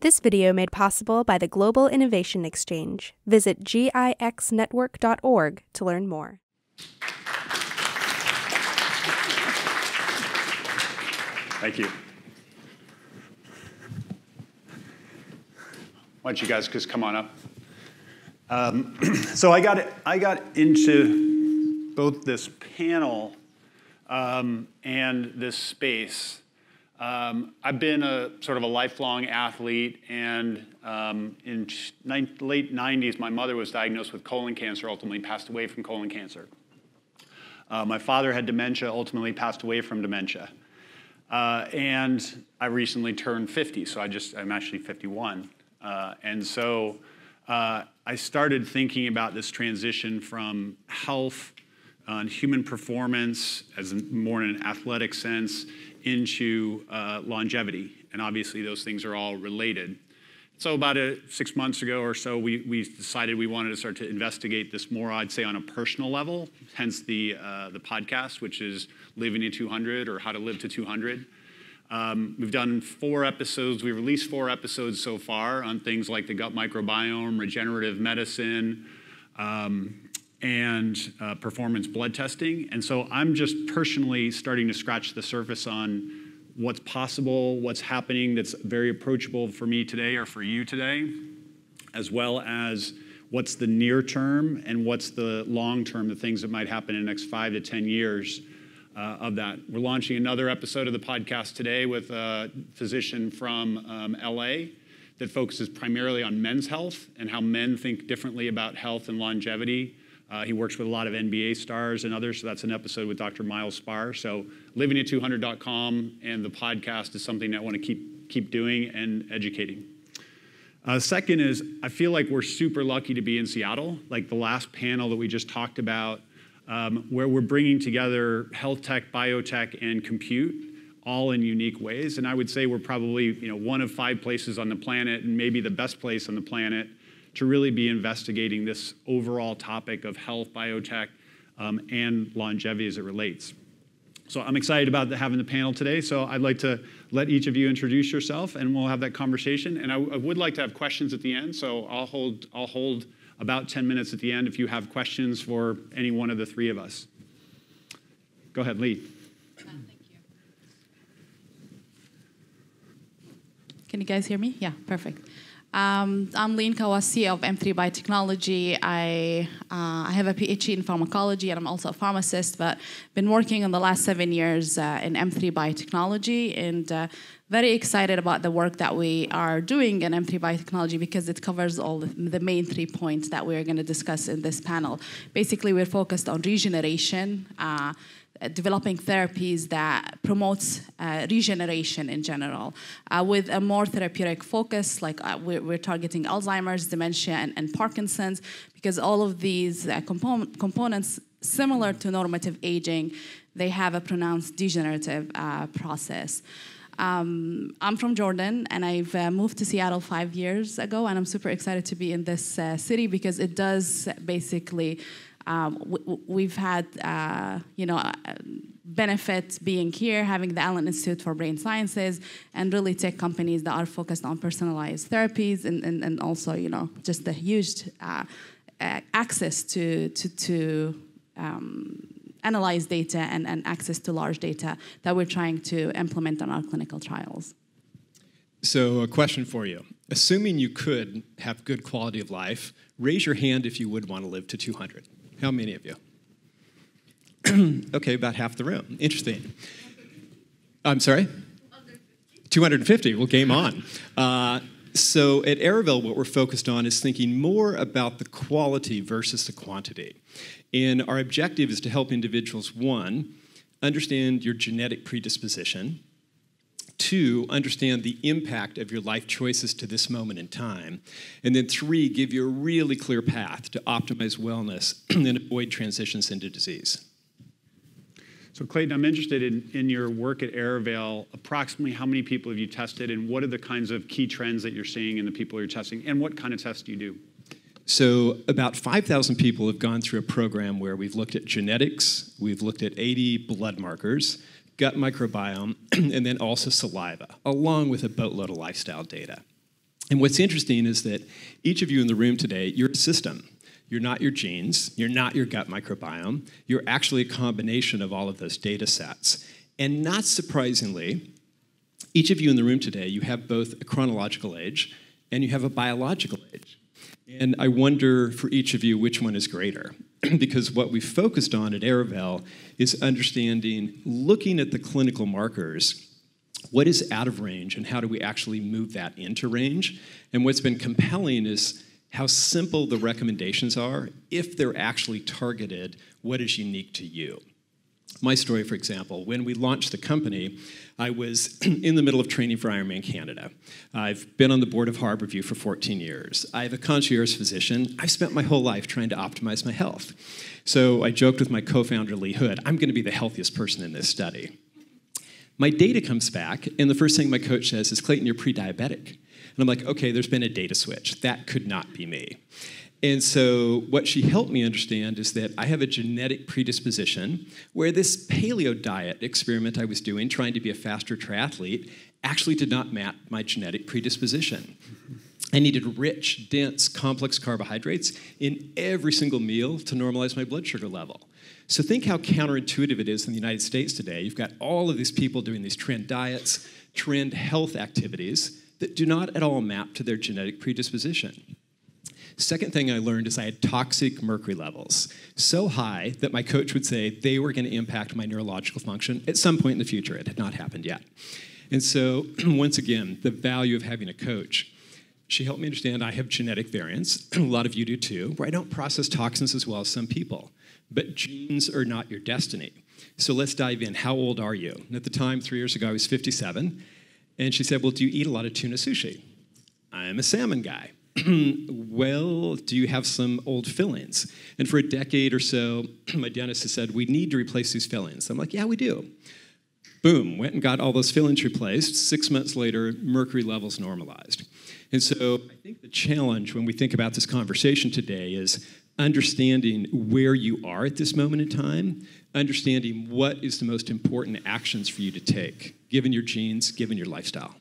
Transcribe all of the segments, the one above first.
This video made possible by the Global Innovation Exchange. Visit gixnetwork.org to learn more. Thank you. Why don't you guys just come on up? So I got into both this panel and this space. I've been a sort of a lifelong athlete, and in late 90s, my mother was diagnosed with colon cancer, ultimately passed away from colon cancer. My father had dementia, ultimately passed away from dementia. And I recently turned 50, so I'm actually 51. And so I started thinking about this transition from health and human performance as more in an athletic sense into longevity. And obviously those things are all related. So about 6 months ago or so, we decided we wanted to start to investigate this more, I'd say, on a personal level, hence the podcast, which is Living to 200 or How to Live to 200. We've done 4 episodes. We've released 4 episodes so far on things like the gut microbiome, regenerative medicine, and performance blood testing. And so I'm just personally starting to scratch the surface on what's possible, what's happening that's very approachable for me today or for you today, as well as what's the near term and what's the long term, the things that might happen in the next 5 to 10 years of that. We're launching another episode of the podcast today with a physician from LA that focuses primarily on men's health and how men think differently about health and longevity. He works with a lot of NBA stars and others, so that's an episode with Dr. Miles Spar. So livingat200.com and the podcast is something that I want to keep doing and educating. Second is, I feel like we're super lucky to be in Seattle, like the last panel that we just talked about, where we're bringing together health tech, biotech, and compute, all in unique ways. And I would say we're probably one of 5 places on the planet, and maybe the best place on the planet, to really be investigating this overall topic of health, biotech, and longevity as it relates. So I'm excited about having the panel today. So I'd like to let each of you introduce yourself, and we'll have that conversation. And I would like to have questions at the end, so I'll hold about 10 minutes at the end if you have questions for any one of the 3 of us. Go ahead, Lee. Thank you. Can you guys hear me? Yeah, perfect. I'm Lin Kawase of M3 Biotechnology. I have a PhD in pharmacology, and I'm also a pharmacist, but been working in the last 7 years in M3 Biotechnology, and very excited about the work that we are doing in M3 Biotechnology because it covers all the main 3 points that we're going to discuss in this panel. Basically, we're focused on regeneration, developing therapies that promotes regeneration in general, with a more therapeutic focus, like we're targeting Alzheimer's, dementia, and Parkinson's, because all of these components, similar to normative aging, they have a pronounced degenerative process. I'm from Jordan, and I've moved to Seattle 5 years ago, and I'm super excited to be in this city because it does basically we've had, benefits being here, having the Allen Institute for Brain Sciences, and really tech companies that are focused on personalized therapies, and also, just the huge access to analyze data and access to large data that we're trying to implement on our clinical trials. So a question for you. Assuming you could have good quality of life, raise your hand if you would want to live to 200. How many of you? Okay, about half the room. Interesting. I'm sorry? 250. Well, game on. So at Araville, what we're focused on is thinking more about the quality versus the quantity. And our objective is to help individuals, 1, understand your genetic predisposition, 2, understand the impact of your life choices to this moment in time. And then 3, give you a really clear path to optimize wellness and avoid transitions into disease. So Clayton, I'm interested in your work at Araville. Approximately how many people have you tested, and what are the kinds of key trends that you're seeing in the people you're testing, and what kind of tests do you do? So about 5,000 people have gone through a program where we've looked at genetics, we've looked at 80 blood markers, gut microbiome, and then also saliva, along with a boatload of lifestyle data. And what's interesting is that each of you in the room today, you're a system. You're not your genes. You're not your gut microbiome. You're actually a combination of all of those data sets. And not surprisingly, each of you in the room today, you have both a chronological age and you have a biological age. And I wonder for each of you which one is greater. Because what we focused on at Aravel is understanding, looking at the clinical markers, what is out of range and how do we actually move that into range? And what's been compelling is how simple the recommendations are if they're actually targeted what is unique to you. My story, for example, when we launched the company, I was in the middle of training for Ironman Canada. I've been on the board of Harborview for 14 years. I have a concierge physician. I've spent my whole life trying to optimize my health. So I joked with my co-founder, Lee Hood, I'm going to be the healthiest person in this study. My data comes back, and the first thing my coach says is, Clayton, you're pre-diabetic. And I'm like, okay, there's been a data switch. That could not be me. And so what she helped me understand is that I have a genetic predisposition where this paleo diet experiment I was doing, trying to be a faster triathlete, actually did not map my genetic predisposition. I needed rich, dense, complex carbohydrates in every single meal to normalize my blood sugar level. So think how counterintuitive it is in the United States today. You've got all of these people doing these trend diets, trend health activities that do not at all map to their genetic predisposition. Second thing I learned is I had toxic mercury levels, so high that my coach would say they were going to impact my neurological function at some point in the future. It had not happened yet. And so, once again, the value of having a coach. She helped me understand I have genetic variants, a lot of you do too, where I don't process toxins as well as some people. But genes are not your destiny. So let's dive in. How old are you? And at the time, 3 years ago, I was 57. And she said, well, do you eat a lot of tuna sushi? I'm a salmon guy. Well, do you have some old fillings? And for a decade or so, my dentist has said, we need to replace these fillings. I'm like, yeah, we do. Boom, went and got all those fillings replaced. 6 months later, mercury levels normalized. And so I think the challenge when we think about this conversation today is understanding where you are at this moment in time, understanding what is the most important actions for you to take, given your genes, given your lifestyle.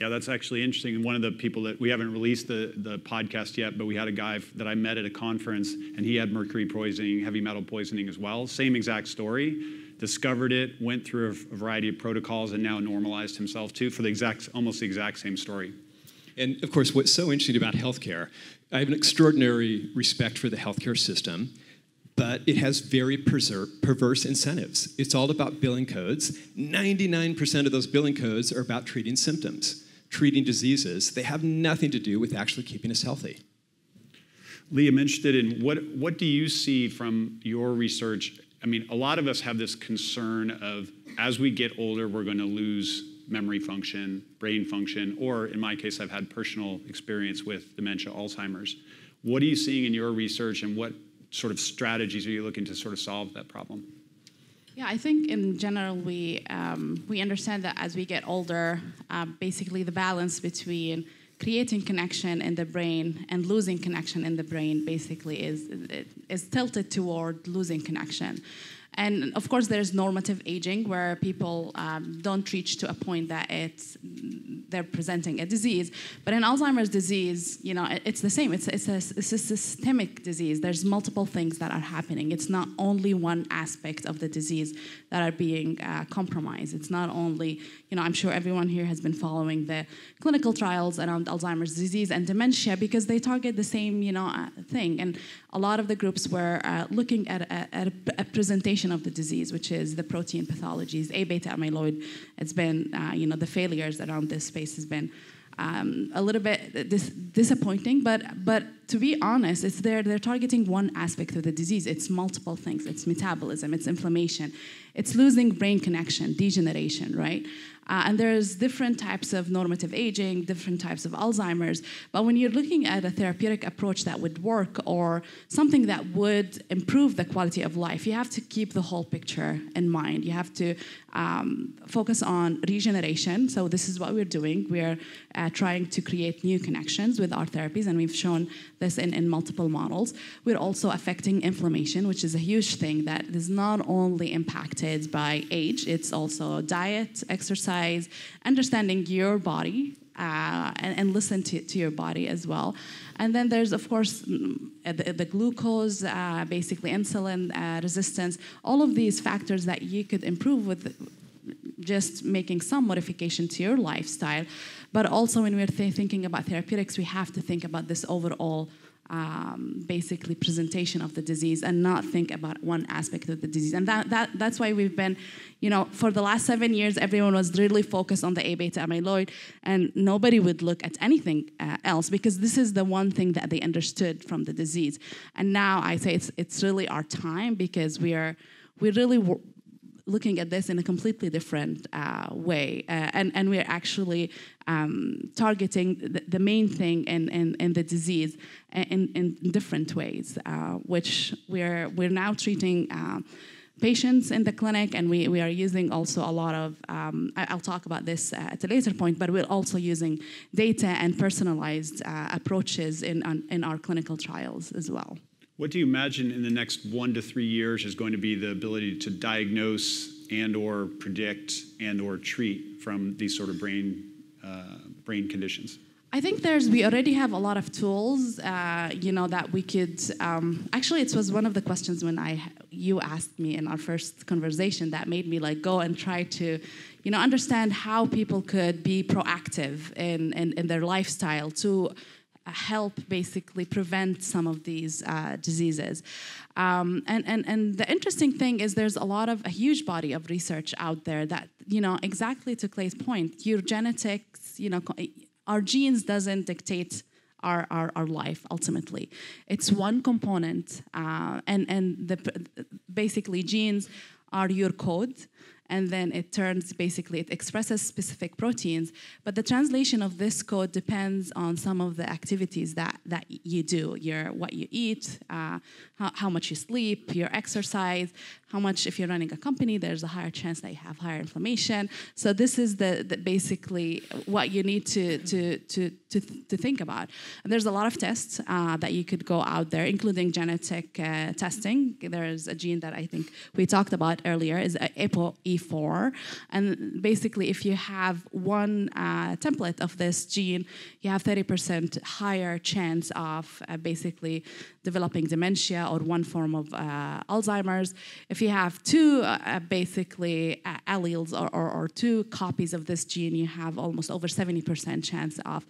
Yeah, that's actually interesting. One of the people that we haven't released the podcast yet, but we had a guy that I met at a conference, and he had mercury poisoning, heavy metal poisoning as well. Same exact story. Discovered it, went through a variety of protocols, and now normalized himself too for almost the exact same story. And of course, what's so interesting about healthcare, I have an extraordinary respect for the healthcare system, but it has very perverse incentives. It's all about billing codes. 99% of those billing codes are about treating symptoms, treating diseases. They have nothing to do with actually keeping us healthy. Lee, I'm interested in what do you see from your research? I mean, a lot of us have this concern of as we get older, we're going to lose memory function, brain function, or in my case, I've had personal experience with dementia, Alzheimer's. What are you seeing in your research, and what sort of strategies are you looking to sort of solve that problem? Yeah, I think in general we understand that as we get older, basically the balance between creating connection in the brain and losing connection in the brain basically is tilted toward losing connection. And of course, there's normative aging where people don't reach to a point that they're presenting a disease. But in Alzheimer's disease, it's the same. It's a systemic disease. There's multiple things that are happening. It's not only one aspect of the disease that are being compromised. It's not only, I'm sure everyone here has been following the clinical trials around Alzheimer's disease and dementia because they target the same, thing. And a lot of the groups were looking at a presentation of the disease, which is the protein pathologies, A-beta amyloid. It's been, the failures around this space has been a little bit disappointing, but to be honest, they're targeting one aspect of the disease. It's multiple things. It's metabolism, it's inflammation, it's losing brain connection, degeneration, right? And there's different types of normative aging, different types of Alzheimer's. But when you're looking at a therapeutic approach that would work or something that would improve the quality of life, you have to keep the whole picture in mind. You have to focus on regeneration. So this is what we're doing. We're trying to create new connections with our therapies, and we've shown this in multiple models. We're also affecting inflammation, which is a huge thing that is not only impacted by age, it's also diet, exercise, understanding your body, and listen to your body as well. And then there's, of course, the glucose, basically insulin resistance, all of these factors that you could improve with just making some modification to your lifestyle. But also when we're thinking about therapeutics, we have to think about this overall basically presentation of the disease and not think about one aspect of the disease. And that's why we've been, for the last 7 years, everyone was really focused on the A-beta amyloid, and nobody would look at anything else because this is the one thing that they understood from the disease. And now I say it's really our time because we're really looking at this in a completely different way. And we're actually targeting the main thing in the disease in different ways, which we're now treating patients in the clinic, and we are using also a lot of, I'll talk about this at a later point, but we're also using data and personalized approaches in our clinical trials as well. What do you imagine in the next 1 to 3 years is going to be the ability to diagnose and or predict and or treat from these sort of brain conditions? I think we already have a lot of tools, that we could, actually it was one of the questions when you asked me in our first conversation that made me go and try to, understand how people could be proactive in their lifestyle to help basically prevent some of these diseases. And the interesting thing is there's a huge body of research out there that, exactly to Clay's point, your genetics, our genes doesn't dictate our life ultimately. It's one component, and basically genes are your code. And then it expresses specific proteins. But the translation of this code depends on some of the activities that you do, what you eat, how much you sleep, your exercise, how much, if you're running a company, there's a higher chance that you have higher inflammation. So this is the basically what you need to think about. And there's a lot of tests that you could go out there, including genetic testing. There's a gene that I think we talked about earlier, is ApoE4. And basically, if you have one template of this gene, you have 30% higher chance of basically developing dementia or one form of Alzheimer's. If you have two basically alleles or two copies of this gene, you have almost over 70% chance of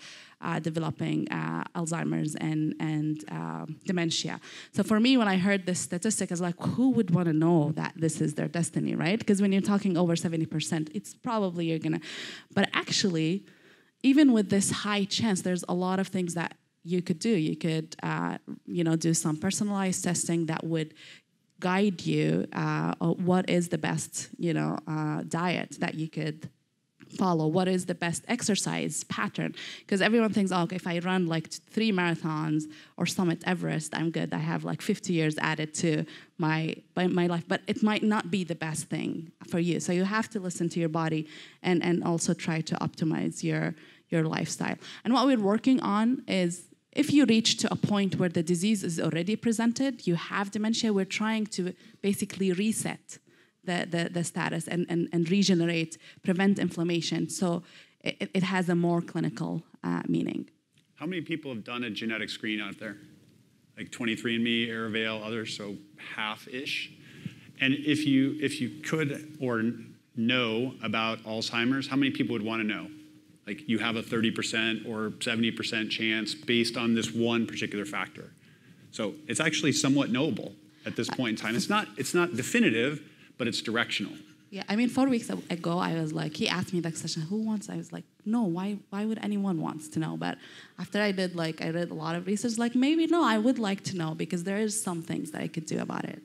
developing Alzheimer's and dementia. So for me, when I heard this statistic, I was like, who would want to know that this is their destiny, right? Because when you're talking over 70%, it's probably you're going to... But actually, even with this high chance, there's a lot of things that you could do. You could, do some personalized testing that would guide you what is the best, diet that you could follow, what is the best exercise pattern, because everyone thinks, okay, if I run 3 marathons or summit Everest, I'm good. I have 50 years added to my life, but it might not be the best thing for you. So you have to listen to your body and also try to optimize your lifestyle. And what we're working on is, if you reach to a point where the disease is already presented, you have dementia, we're trying to basically reset the status and regenerate, prevent inflammation. So it has a more clinical meaning. How many people have done a genetic screen out there? 23andMe, Aravale, others, so half-ish. And if you could or know about Alzheimer's, how many people would want to know? You have a 30% or 70% chance based on this one particular factor. So it's actually somewhat knowable at this point in time. It's not definitive, but it's directional. Yeah, 4 weeks ago, I was he asked me that question, who wants? I was like, no, why would anyone want to know? But after I did, I read a lot of research, maybe, no, I would like to know because there is some things that I could do about it.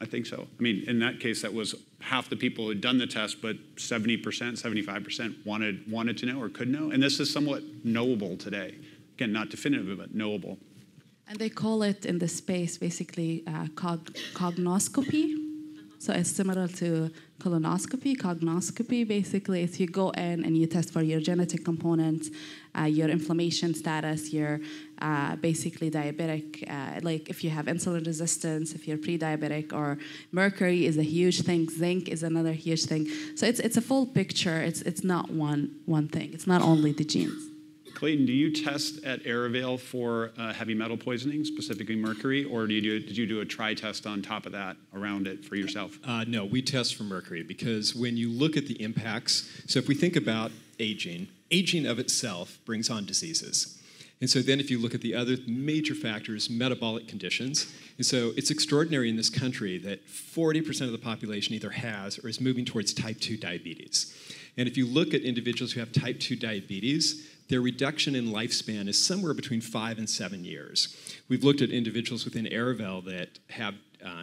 I think so. In that case, that was half the people who had done the test, but 70%, 75% wanted to know or could know. And this is somewhat knowable today. Again, not definitive, but knowable. And they call it in the space, basically, cognoscopy. So it's similar to colonoscopy, cognoscopy. Basically, if you go in and you test for your genetic components, your inflammation status, your basically diabetic, like if you have insulin resistance, if you're pre-diabetic, or mercury is a huge thing, zinc is another huge thing. So it's a full picture. It's not one thing. It's not only the genes. Clayton, do you test at Aravale for heavy metal poisoning, specifically mercury, or did you do a tri-test on top of that around it for yourself? No, we test for mercury because when you look at the impacts, so if we think about aging of itself brings on diseases. And so then if you look at the other major factors, metabolic conditions, and so it's extraordinary in this country that 40% of the population either has or is moving towards type 2 diabetes. And if you look at individuals who have type 2 diabetes, their reduction in lifespan is somewhere between 5 and 7 years. We've looked at individuals within Aravale that have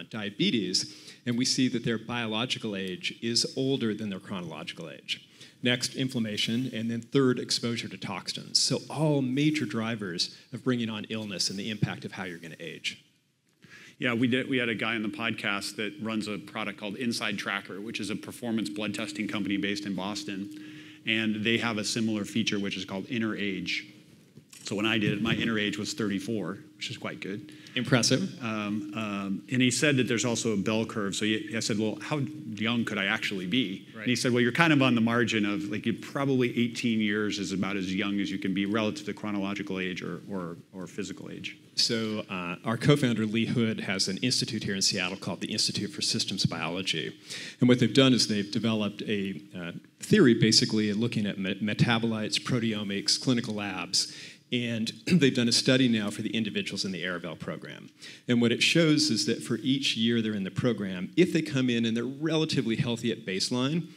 diabetes, and we see that their biological age is older than their chronological age. Next, inflammation, and then third, exposure to toxins. So all major drivers of bringing on illness and the impact of how you're going to age. Yeah, we had a guy on the podcast that runs a product called Inside Tracker, which is a performance blood testing company based in Boston. And they have a similar feature, which is called inner age. So when I did it, my inner age was 34, which is quite good. Impressive. And he said that there's also a bell curve. So I said, well, how young could I actually be? Right. And he said, well, you're kind of on the margin of, like, you probably 18 years is about as young as you can be relative to chronological age or physical age. So our co-founder, Lee Hood, has an institute here in Seattle called the Institute for Systems Biology. And what they've done is they've developed a theory, basically, looking at metabolites, proteomics, clinical labs. And they've done a study now for the individuals in the Aravale program. And what it shows is that for each year they're in the program, if they come in and they're relatively healthy at baseline,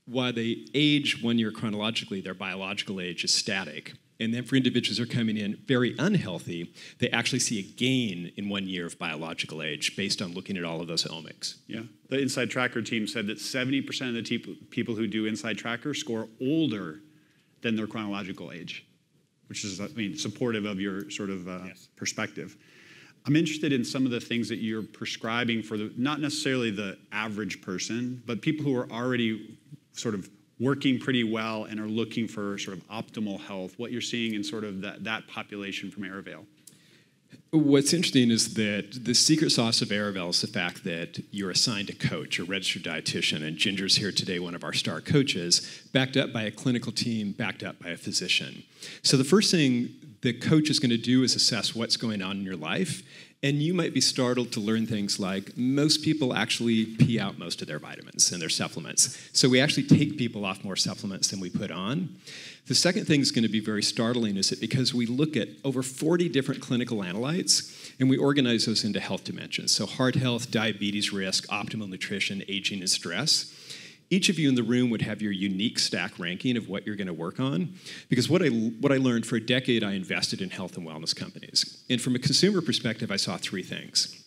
while they age 1 year chronologically, their biological age is static. And then for individuals who are coming in very unhealthy, they actually see a gain in 1 year of biological age based on looking at all of those omics. Yeah, the Inside Tracker team said that 70% of the people who do Inside Tracker score older than their chronological age, which is, supportive of your sort of perspective. I'm interested in some of the things that you're prescribing for not necessarily the average person, but people who are already sort of working pretty well and are looking for sort of optimal health, what you're seeing in sort of that population from Aravale. What's interesting is that the secret sauce of Aravale is the fact that you're assigned a coach, a registered dietitian, and Ginger's here today, one of our star coaches, backed up by a clinical team, backed up by a physician. So the first thing the coach is going to do is assess what's going on in your life, and you might be startled to learn things like most people actually pee out most of their vitamins and their supplements. So we actually take people off more supplements than we put on. The second thing is going to be very startling is that because we look at over 40 different clinical analytes, and we organize those into health dimensions. So heart health, diabetes risk, optimal nutrition, aging, and stress. Each of you in the room would have your unique stack ranking of what you're going to work on. Because what I learned for a decade, I invested in health and wellness companies. And from a consumer perspective, I saw three things.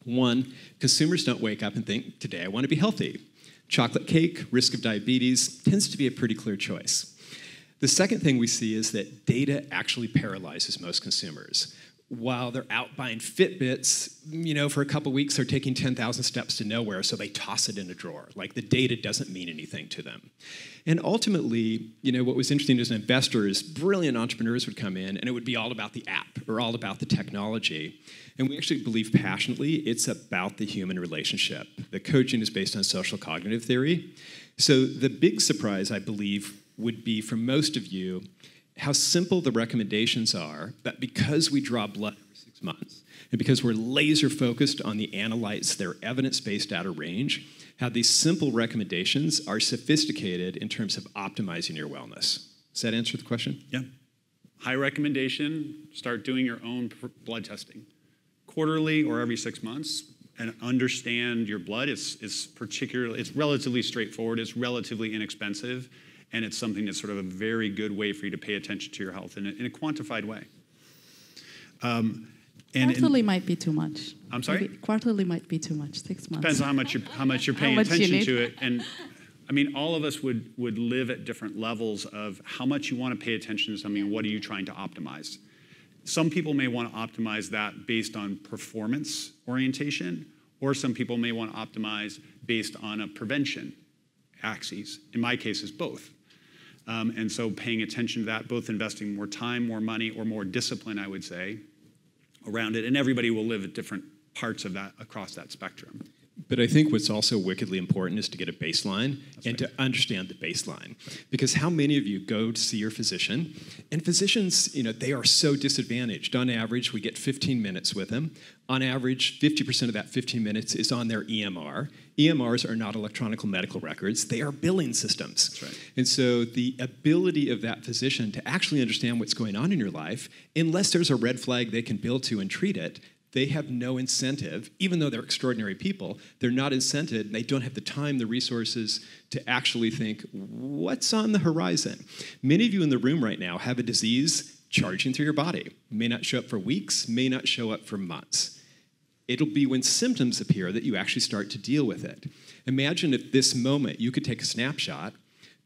One, consumers don't wake up and think, today I want to be healthy. Chocolate cake, risk of diabetes, tends to be a pretty clear choice. The second thing we see is that data actually paralyzes most consumers. While they're out buying Fitbits, for a couple weeks, they're taking 10,000 steps to nowhere, so they toss it in a drawer. Like, the data doesn't mean anything to them. And ultimately, what was interesting as an investor is brilliant entrepreneurs would come in, and it would be all about the app or all about the technology. And we actually believe passionately it's about the human relationship. The coaching is based on social cognitive theory. So the big surprise, I believe, would be for most of you how simple the recommendations are, but because we draw blood every 6 months, and because we're laser focused on the analytes, their evidence-based data range, how these simple recommendations are sophisticated in terms of optimizing your wellness. Does that answer the question? Yeah. High recommendation, start doing your own blood testing. Quarterly or every 6 months, and understand your blood. It's relatively straightforward, it's relatively inexpensive, and it's something that's sort of a very good way for you to pay attention to your health in a quantified way. Quarterly might be too much. I'm sorry? Maybe quarterly might be too much, 6 months. Depends on how much you're paying attention to it. And all of us would live at different levels of how much you want to pay attention to something and what are you trying to optimize. Some people may want to optimize that based on performance orientation, Or some people may want to optimize based on a prevention axis. In my case, it's both. And so paying attention to that, both investing more time, more money, or more discipline, I would say, around it. And everybody will live at different parts of that, across that spectrum. But I think what's also wickedly important is to get a baseline and to understand the baseline. Because how many of you go to see your physician, and physicians, they are so disadvantaged. On average, we get 15 minutes with them. On average, 50% of that 15 minutes is on their EMR. EMRs are not electronic medical records. They are billing systems. That's right. And so the ability of that physician to actually understand what's going on in your life, unless there's a red flag they can bill to and treat it, they have no incentive, even though they're extraordinary people, they're not incented, they don't have the time, the resources to actually think, what's on the horizon? Many of you in the room right now have a disease charging through your body. May not show up for weeks, may not show up for months. It'll be when symptoms appear that you actually start to deal with it. Imagine if this moment you could take a snapshot,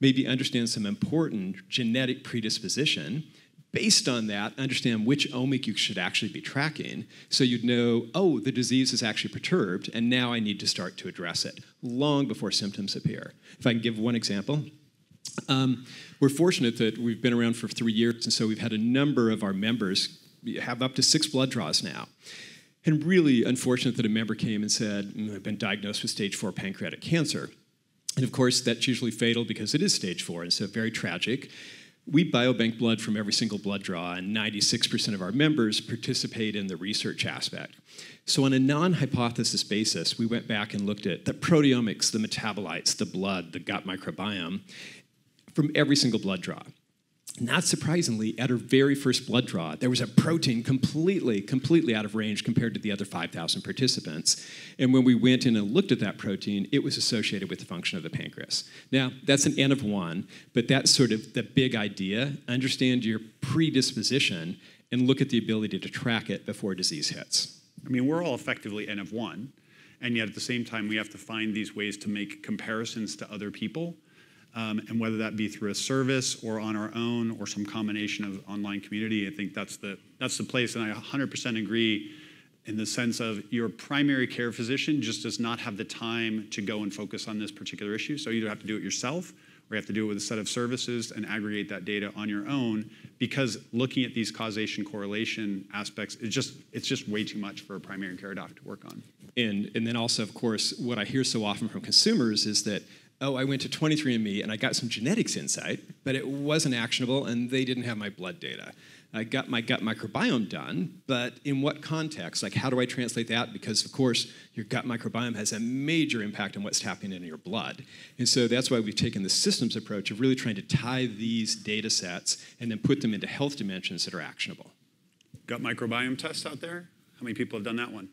maybe understand some important genetic predisposition, based on that, understand which omic you should actually be tracking so you'd know, oh, the disease is actually perturbed, and now I need to start to address it long before symptoms appear. If I can give one example. We're fortunate that we've been around for 3 years, and so we've had a number of our members have up to 6 blood draws now. And really unfortunate that a member came and said, I've been diagnosed with stage 4 pancreatic cancer. And of course, that's usually fatal because it is stage 4, and so very tragic. We biobank blood from every single blood draw, and 96% of our members participate in the research aspect. So on a non-hypothesis basis, we went back and looked at the proteomics, the metabolites, the blood, the gut microbiome, from every single blood draw. Not surprisingly, at our very first blood draw, there was a protein completely out of range compared to the other 5,000 participants. And when we went in and looked at that protein, it was associated with the function of the pancreas. Now, that's an N of 1, but that's sort of the big idea. Understand your predisposition and look at the ability to track it before disease hits. I mean, we're all effectively N of 1, and yet at the same time, we have to find these ways to make comparisons to other people. And whether that be through a service or on our own or some combination of online community, I think that's the place. And I 100% agree in the sense of your primary care physician just does not have the time to go and focus on this particular issue. So you either have to do it yourself or you have to do it with a set of services and aggregate that data on your own, because looking at these causation correlation aspects, it's just way too much for a primary care doc to work on. And then also, of course, what I hear so often from consumers is that, oh, I went to 23andMe and I got some genetics insight, but it wasn't actionable and they didn't have my blood data. I got my gut microbiome done, but in what context? Like, how do I translate that? Because, of course, your gut microbiome has a major impact on what's happening in your blood. And so that's why we've taken the systems approach of really trying to tie these data sets and then put them into health dimensions that are actionable. Gut microbiome tests out there? How many people have done that one?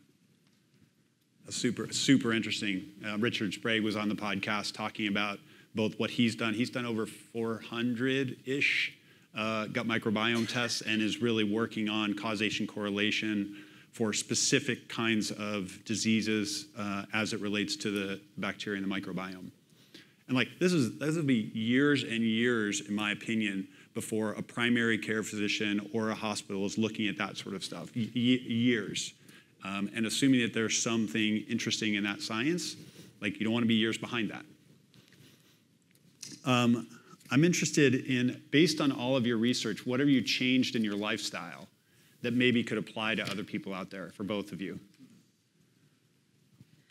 Super interesting. Richard Sprague was on the podcast talking about both what he's done. He's done over 400-ish gut microbiome tests and is really working on causation correlation for specific kinds of diseases as it relates to the bacteria and the microbiome. And like this will be years and years, in my opinion, before a primary care physician or a hospital is looking at that sort of stuff. Years. And assuming that there's something interesting in that science, like you don't want to be years behind that. I'm interested in, based on all of your research, what have you changed in your lifestyle that maybe could apply to other people out there, for both of you?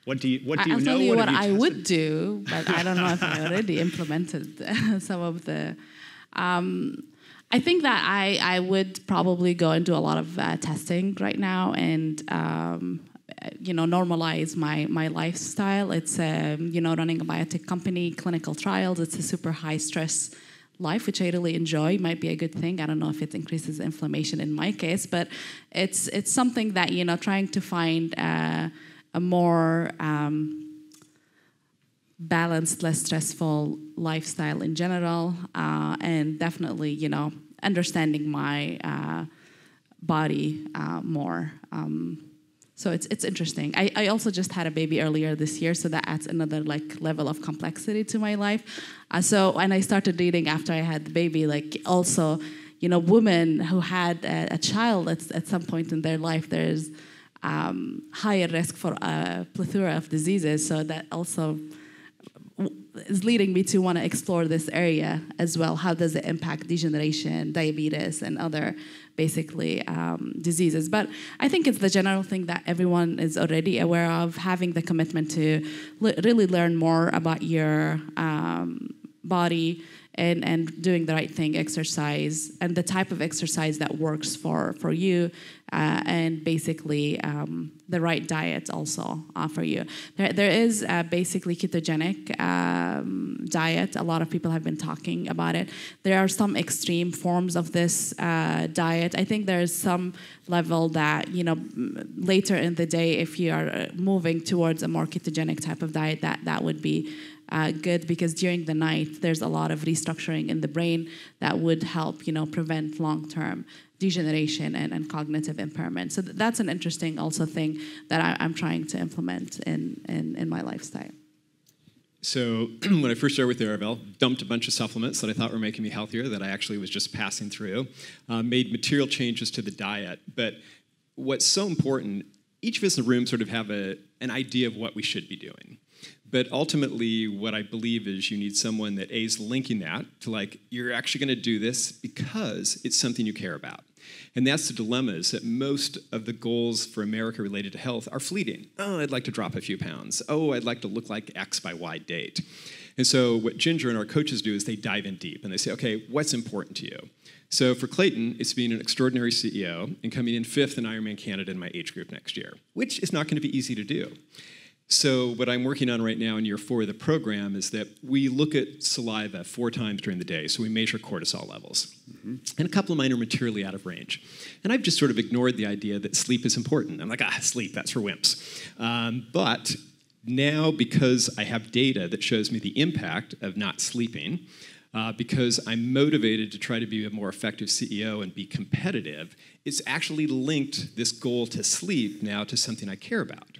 What do you know? I'll tell you what I would do, but I don't know if I already implemented some of the... I think that I would probably go and do a lot of testing right now and normalize my lifestyle. It's running a biotech company, clinical trials. It's a super high stress life, which I really enjoy. Might be a good thing. I don't know if it increases inflammation in my case, but it's something that trying to find a more balanced, less stressful lifestyle in general, and definitely, understanding my body more. So it's interesting. I also just had a baby earlier this year, so that adds another level of complexity to my life. And I started reading after I had the baby, also, women who had a child at some point in their life, there's higher risk for a plethora of diseases. So that also is leading me to want to explore this area as well. How does it impact degeneration, diabetes, and other basically diseases? But I think it's the general thing that everyone is already aware of, having the commitment to really learn more about your body and doing the right thing, exercise, and the type of exercise that works for you, and basically the right diet also for you. There is basically ketogenic diet. A lot of people have been talking about it. There are some extreme forms of this diet. I think there's some level that, later in the day, if you are moving towards a more ketogenic type of diet, that would be good, because during the night there's a lot of restructuring in the brain that would help prevent long-term degeneration and cognitive impairment. So that's an interesting also thing that I'm trying to implement in my lifestyle. So when I first started with Aravel, dumped a bunch of supplements that I thought were making me healthier that I actually was just passing through, made material changes to the diet. But what's so important, each of us in the room sort of have an idea of what we should be doing. But ultimately, what I believe is you need someone that is linking that to you're actually going to do this because it's something you care about. And that's the dilemma, is that most of the goals for America related to health are fleeting. Oh, I'd like to drop a few pounds. Oh, I'd like to look like X by Y date. And so what Ginger and our coaches do is they dive in deep and they say, okay, what's important to you? So for Clayton, it's being an extraordinary CEO and coming in 5th in Ironman Canada in my age group next year, which is not going to be easy to do. So what I'm working on right now in year 4 of the program is that we look at saliva 4 times during the day. So we measure cortisol levels. Mm-hmm. And a couple of mine are materially out of range. And I've just sort of ignored the idea that sleep is important. I'm like, sleep, that's for wimps. But now, because I have data that shows me the impact of not sleeping, because I'm motivated to try to be a more effective CEO and be competitive, it's actually linked this goal to sleep now to something I care about.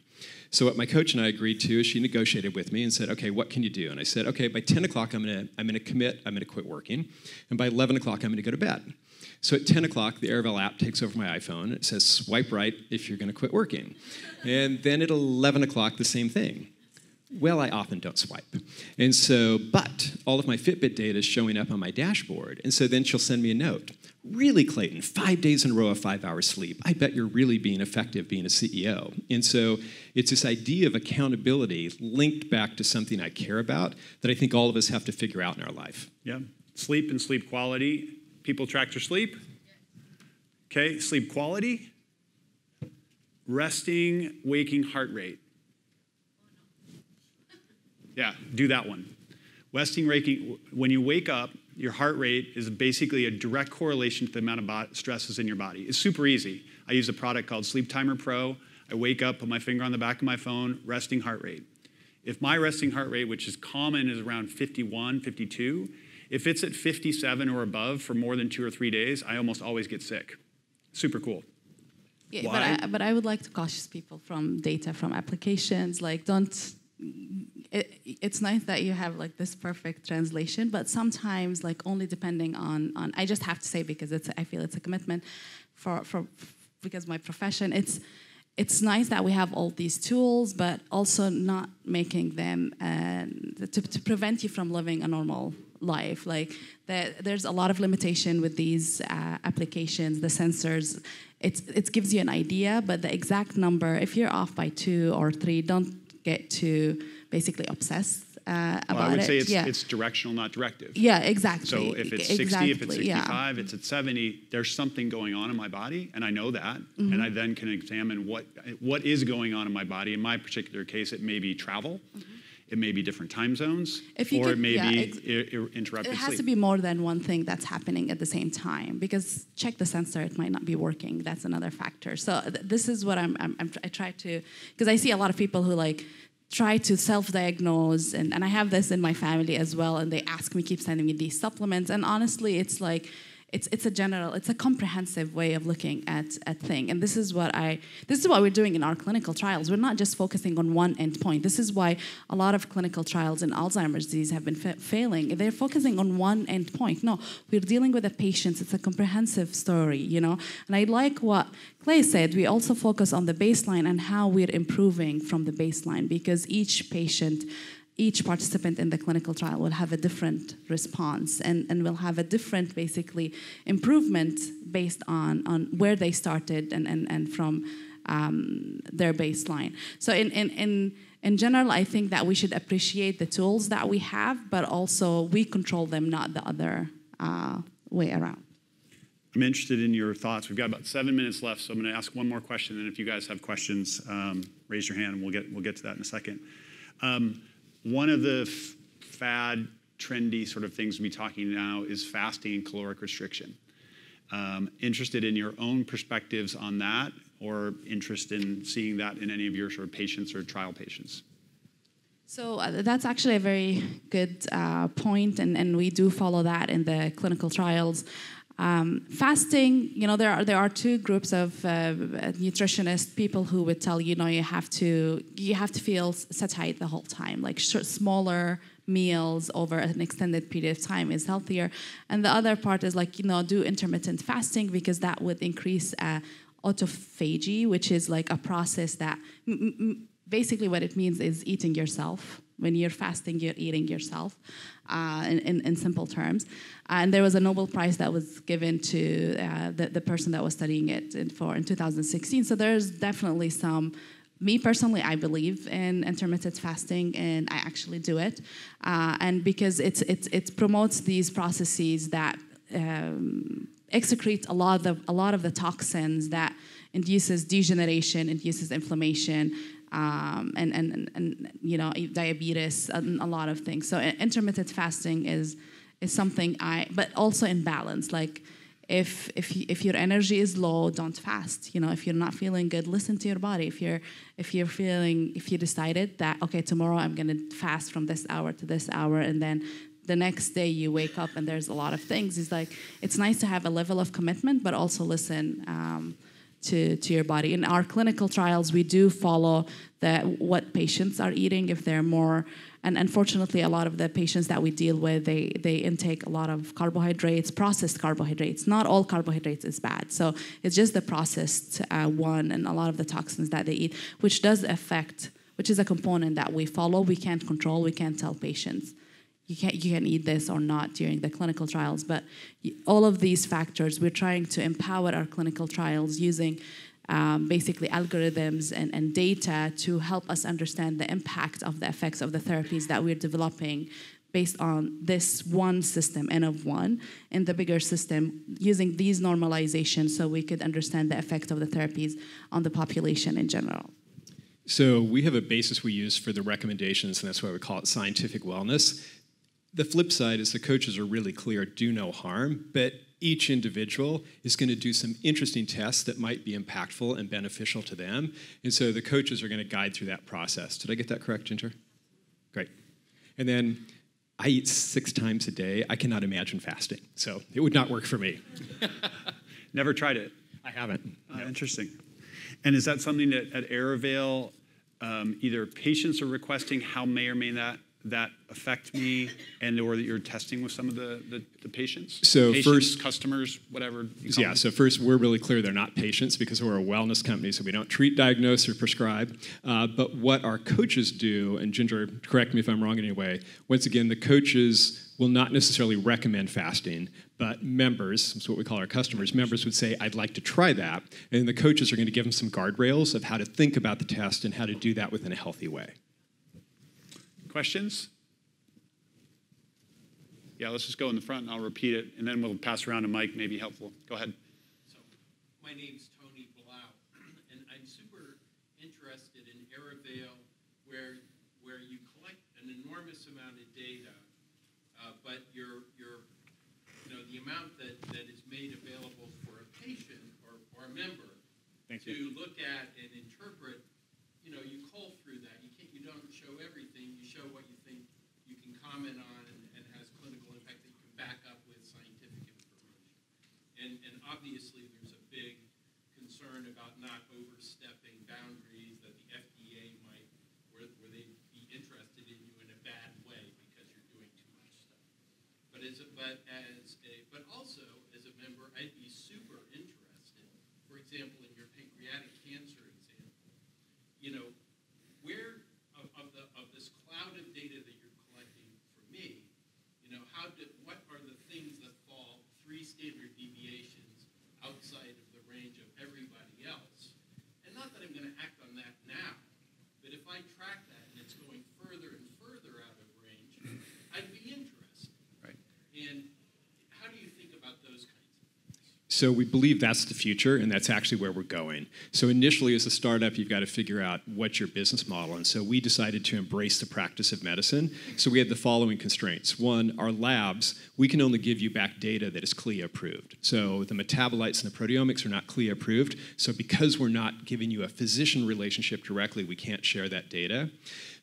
So what my coach and I agreed to is she negotiated with me and said, okay, what can you do? And I said, okay, by 10 o'clock, I'm gonna commit, I'm gonna quit working. And by 11 o'clock, I'm gonna go to bed. So at 10 o'clock, the Aravel app takes over my iPhone. It says, swipe right if you're gonna quit working. And then at 11 o'clock, the same thing. Well, I often don't swipe. And so, but all of my Fitbit data is showing up on my dashboard. And so then she'll send me a note. Really, Clayton, 5 days in a row of 5 hours sleep. I bet you're really being effective being a CEO. And so it's this idea of accountability linked back to something I care about that I think all of us have to figure out in our life. Yeah, sleep and sleep quality. People track their sleep? Okay, sleep quality. Resting, waking heart rate. Yeah, do that one. Resting, waking, when you wake up, your heart rate is basically a direct correlation to the amount of stresses in your body. It's super easy. I use a product called Sleep Timer Pro. I wake up, put my finger on the back of my phone, resting heart rate. If my resting heart rate, which is common, is around 51, 52, if it's at 57 or above for more than 2 or 3 days, I almost always get sick. Super cool. Yeah, why? But I would like to caution people from data, from applications, don't... It's nice that you have this perfect translation, but sometimes only depending on I just have to say, because I feel it's a commitment for because my profession, it's nice that we have all these tools, but also not making them to prevent you from living a normal life. There's a lot of limitation with these applications, the sensors. It gives you an idea, but the exact number, if you're off by 2 or 3, don't get to basically obsess about it. I would say it's directional, not directive. Yeah, exactly. So if it's 60, if it's 65, it's at 70, there's something going on in my body, and I know that, mm-hmm. and I then can examine what is going on in my body. In my particular case, it may be travel, mm-hmm. it may be different time zones, or it may be interrupted sleep. It has to be more than one thing that's happening at the same time, because check the sensor, it might not be working. That's another factor. So this is what I try to, because I see a lot of people who try to self-diagnose, and I have this in my family as well, and they keep sending me these supplements, and honestly, it's it's a comprehensive way of looking at thing. And this is what we're doing in our clinical trials. We're not just focusing on one endpoint. This is why a lot of clinical trials in Alzheimer's disease have been failing. They're focusing on one endpoint. No, we're dealing with the patients. It's a comprehensive story, you know. And I like what Clay said. We also focus on the baseline and how we're improving from the baseline, because each patient, each participant in the clinical trial will have a different response and will have a different, basically, improvement based on where they started and from their baseline. So in general, I think that we should appreciate the tools that we have, but also we control them, not the other way around. I'm interested in your thoughts. We've got about 7 minutes left, so I'm going to ask one more question, and if you guys have questions, raise your hand, and we'll get to that in a second. One of the fad, trendy sort of things we'll be talking now is fasting and caloric restriction. Interested in your own perspectives on that, or interest in seeing that in any of your sort of patients or trial patients? So that's actually a very good point, and we do follow that in the clinical trials. Fasting, you know, there are two groups of nutritionists, people who would tell you, you have to feel satiated the whole time, like smaller meals over an extended period of time is healthier. And the other part is like, do intermittent fasting, because that would increase autophagy, which is like a process that basically what it means is eating yourself. When you're fasting, you're eating yourself, in simple terms. And there was a Nobel Prize that was given to the person that was studying it in 2016. So there's definitely some. Me personally, I believe in intermittent fasting, and I actually do it. And because it promotes these processes that excrete a lot of the toxins that induces degeneration, induces inflammation. And diabetes, and a lot of things. So intermittent fasting is something but also in balance. Like if your energy is low, don't fast. If you're not feeling good, listen to your body. If you decided that, okay, tomorrow I'm going to fast from this hour to this hour, and then the next day you wake up and there's a lot of things. It's nice to have a level of commitment, but also listen to your body. In our clinical trials, we do follow what patients are eating. If they're more, and unfortunately, a lot of the patients that we deal with, they intake a lot of carbohydrates, processed carbohydrates. Not all carbohydrates is bad. So it's just the processed one and a lot of the toxins that they eat, which does affect, which is a component that we follow. We can't control. We can't tell patients you can eat this or not during the clinical trials. But all of these factors, we're trying to empower our clinical trials using basically algorithms and data to help us understand the impact of the effects of the therapies that we're developing based on this one system, N of 1, in the bigger system, using these normalizations so we could understand the effect of the therapies on the population in general. So we have a basis we use for the recommendations, and that's why we call it scientific wellness. The flip side is the coaches are really clear, do no harm, but each individual is going to do some interesting tests that might be impactful and beneficial to them. And so the coaches are going to guide through that process. Did I get that correct, Ginger? Great. And then I eat 6 times a day. I cannot imagine fasting, so it would not work for me. Never tried it? I haven't. No. Interesting. And is that something that at Aravale, either patients are requesting how may or may not that affect me, and or that you're testing with some of the patients? So patients, first, customers, whatever. Yeah, so first, we're really clear they're not patients because we're a wellness company, so we don't treat, diagnose, or prescribe. But what our coaches do, and Ginger, correct me if I'm wrong in any way, once again, the coaches will not necessarily recommend fasting, but members, that's what we call our customers, members would say, I'd like to try that, and the coaches are going to give them some guardrails of how to think about the test and how to do that within a healthy way. Questions? Yeah, let's just go in the front and I'll repeat it, and then we'll pass around to Mike, maybe helpful. Go ahead. So, my name's Tony Blau, and I'm super interested in Aravale, where you collect an enormous amount of data, but the amount that is made available for a patient or a member to look at and interpret, you cull through that. You don't show everything. You show what you think you can comment on and has clinical impact that you can back up with scientific information. obviously there's a big concern about not overstepping boundaries that the FDA might, where they'd be interested in you in a bad way because you're doing too much stuff. But also as a member, I'd be super interested, for example, in your pancreatic cancer example, where of this cloud of data that you're collecting for me, what are the things that fall 3 standard deviations outside of the range of everybody else? And not that I'm going to act on that now, but if I track that and it's going further and further out of range, I'd be interested. Right. And how do you think about those kinds of things? So we believe that's the future, and that's actually where we're going. So initially, as a startup, you've got to figure out what's your business model. And so we decided to embrace the practice of medicine. So we had the following constraints. One, our labs, we can only give you back data that is CLIA approved. So the metabolites and the proteomics are not CLIA approved. So because we're not giving you a physician relationship directly, we can't share that data.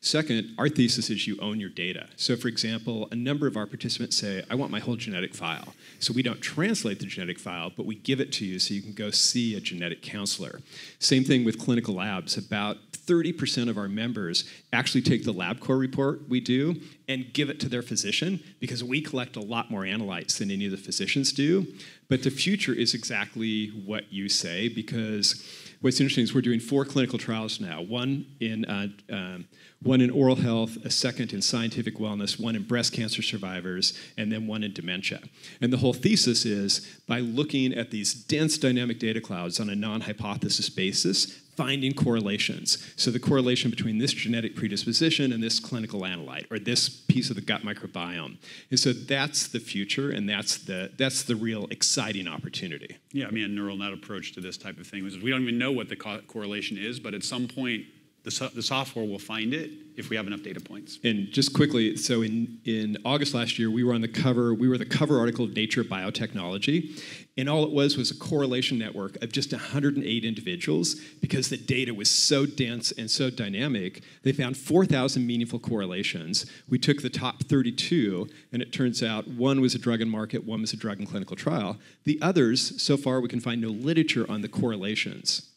Second, our thesis is you own your data. So for example, a number of our participants say, I want my whole genetic file. So we don't translate the genetic file, but we give it to you so you can go see a genetic counselor. Same thing with clinical labs. About 30% of our members actually take the LabCorp report we do and give it to their physician because we collect a lot more analytes than any of the physicians do. But the future is exactly what you say, because what's interesting is we're doing 4 clinical trials now, one in oral health, a second in scientific wellness, one in breast cancer survivors, and then one in dementia. And the whole thesis is by looking at these dense dynamic data clouds on a non-hypothesis basis, finding correlations. So the correlation between this genetic predisposition and this clinical analyte, or this piece of the gut microbiome. And so that's the future, and that's the real exciting opportunity. Yeah, I mean, a neural net approach to this type of thing is we don't even know what the correlation is, but at some point, the software will find it if we have enough data points. And just quickly, so in August last year, we were the cover article of Nature Biotechnology, and all it was a correlation network of just 108 individuals. Because the data was so dense and so dynamic, they found 4,000 meaningful correlations. We took the top 32, and it turns out one was a drug in market, one was a drug in clinical trial. The others, so far, we can find no literature on the correlations.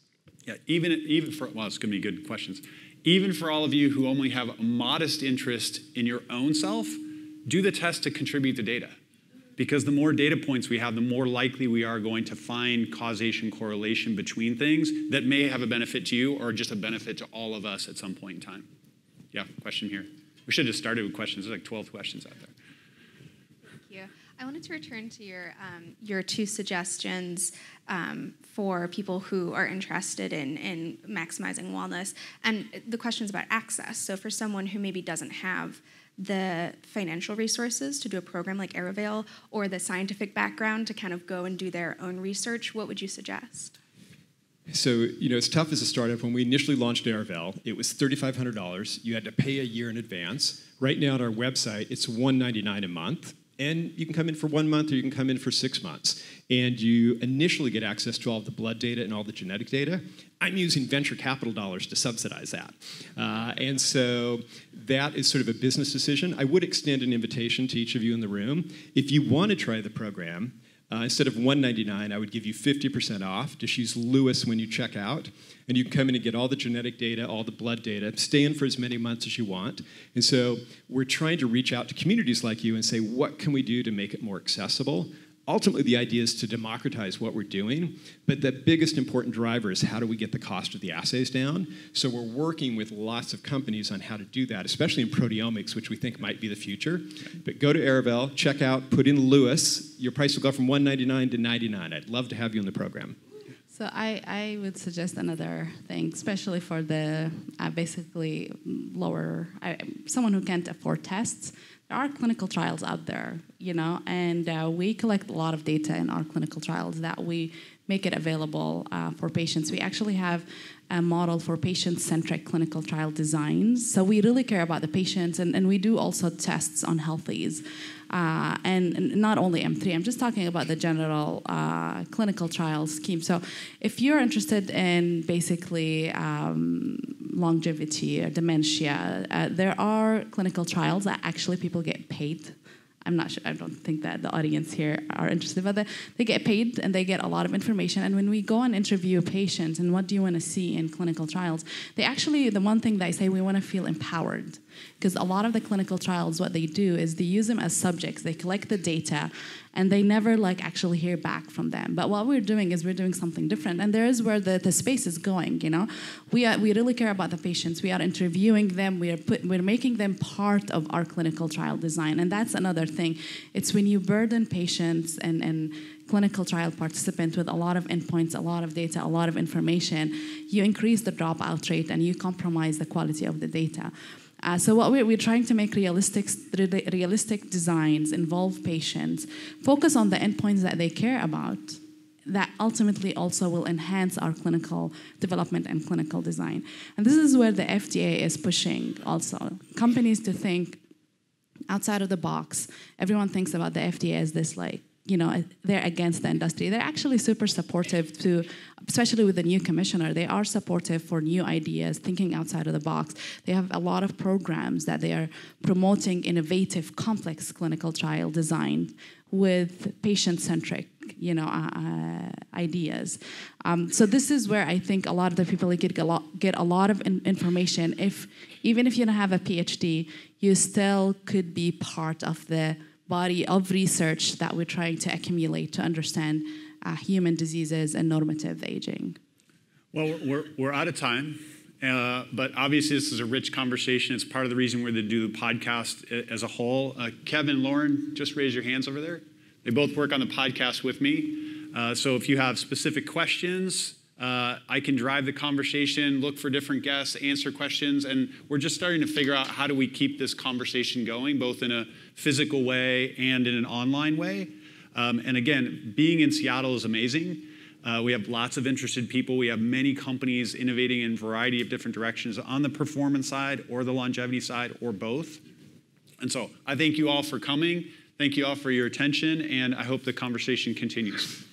Yeah, even for, well, it's going to be good questions. Even for all of you who only have a modest interest in your own self, do the test to contribute the data. Because the more data points we have, the more likely we are going to find causation correlation between things that may have a benefit to you or just a benefit to all of us at some point in time. Yeah, question here. We should have started with questions. There's like 12 questions out there. Thank you. I wanted to return to your 2 suggestions for people who are interested in maximizing wellness. And the question is about access. So for someone who maybe doesn't have the financial resources to do a program like Aerovale or the scientific background to kind of go and do their own research, what would you suggest? So, it's tough as a startup. When we initially launched Aerovale, it was $3,500. You had to pay a year in advance. Right now on our website, it's $199 a month. And you can come in for 1 month or you can come in for 6 months. And you initially get access to all the blood data and all the genetic data. I'm using venture capital dollars to subsidize that. And so that is sort of a business decision. I would extend an invitation to each of you in the room. If you want to try the program, instead of $199, I would give you 50% off. Just use Lewis when you check out. And you can come in and get all the genetic data, all the blood data, stay in for as many months as you want. And so we're trying to reach out to communities like you and say, what can we do to make it more accessible? Ultimately, the idea is to democratize what we're doing, but the biggest important driver is how do we get the cost of the assays down? So we're working with lots of companies on how to do that, especially in proteomics, which we think might be the future. But go to Aerovale, check out, put in Lewis. Your price will go from $199 to $99. I'd love to have you in the program. So I would suggest another thing, especially for the basically someone who can't afford tests. There are clinical trials out there, and we collect a lot of data in our clinical trials that we make it available for patients. We actually have a model for patient-centric clinical trial designs. So we really care about the patients, and we do also tests on healthies. And not only M3, I'm just talking about the general clinical trial scheme. So if you're interested in basically longevity or dementia, there are clinical trials that actually people get paid I'm not sure. I don't think that the audience here are interested, but they get paid and they get a lot of information. And when we go and interview patients and what do you want to see in clinical trials, they actually, the one thing that I say, we want to feel empowered. Because a lot of the clinical trials, what they do is they use them as subjects. They collect the data, and they never actually hear back from them. But what we're doing is we're doing something different, and there is where the space is going. We really care about the patients. We are interviewing them. We're making them part of our clinical trial design, and that's another thing. It's when you burden patients and clinical trial participants with a lot of endpoints, a lot of data, a lot of information, you increase the dropout rate and you compromise the quality of the data. So what we're trying to make realistic designs, involve patients, focus on the endpoints that they care about, that ultimately also will enhance our clinical development and clinical design. And this is where the FDA is pushing also. Companies to think outside of the box. Everyone thinks about the FDA as this they're against the industry. They're actually super supportive to, especially with the new commissioner, they are supportive for new ideas, thinking outside of the box. They have a lot of programs that they are promoting innovative, complex clinical trial design with patient-centric, ideas. So this is where I think a lot of the people get a lot of information. Even if you don't have a PhD, you still could be part of the body of research that we're trying to accumulate to understand human diseases and normative aging. Well, we're out of time, but obviously this is a rich conversation. It's part of the reason we're to do the podcast as a whole. Kevin, Lauren, just raise your hands over there. They both work on the podcast with me. So if you have specific questions, I can drive the conversation, look for different guests, answer questions, and we're just starting to figure out how do we keep this conversation going, both in a physical way and in an online way. And again, being in Seattle is amazing. We have lots of interested people. We have many companies innovating in a variety of different directions on the performance side or the longevity side or both. And so I thank you all for coming. Thank you all for your attention, and I hope the conversation continues.